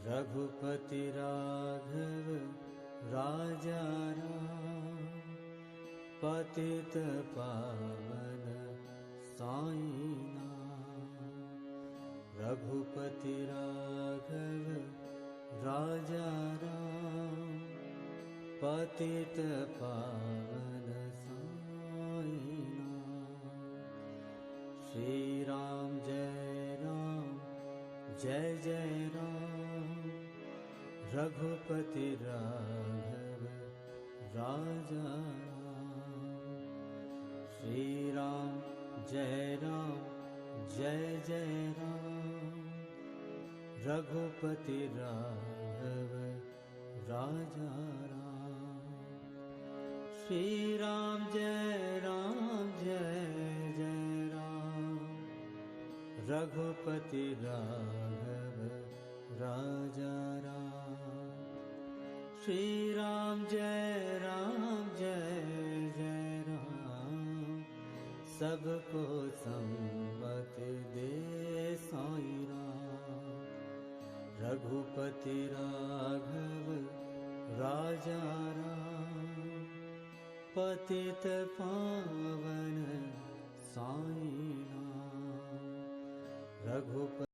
रघुपति राघव राजा राम, पतित पावन साईं नाम। रघुपति राघव राजा राम, पतित पावन साईं नाम। श्री राम जय जय राम, रघुपति राघव राजा राम। श्री राम जय जय राम, रघुपति राघव राजा राम। श्री राम जय जय राम, रघुपति राघव राजा राम। श्री राम जय जय राम, सबको संमति दे साईं राम। रघुपति राघव राजा राम, पतित पावन साईं नाम। रघुपति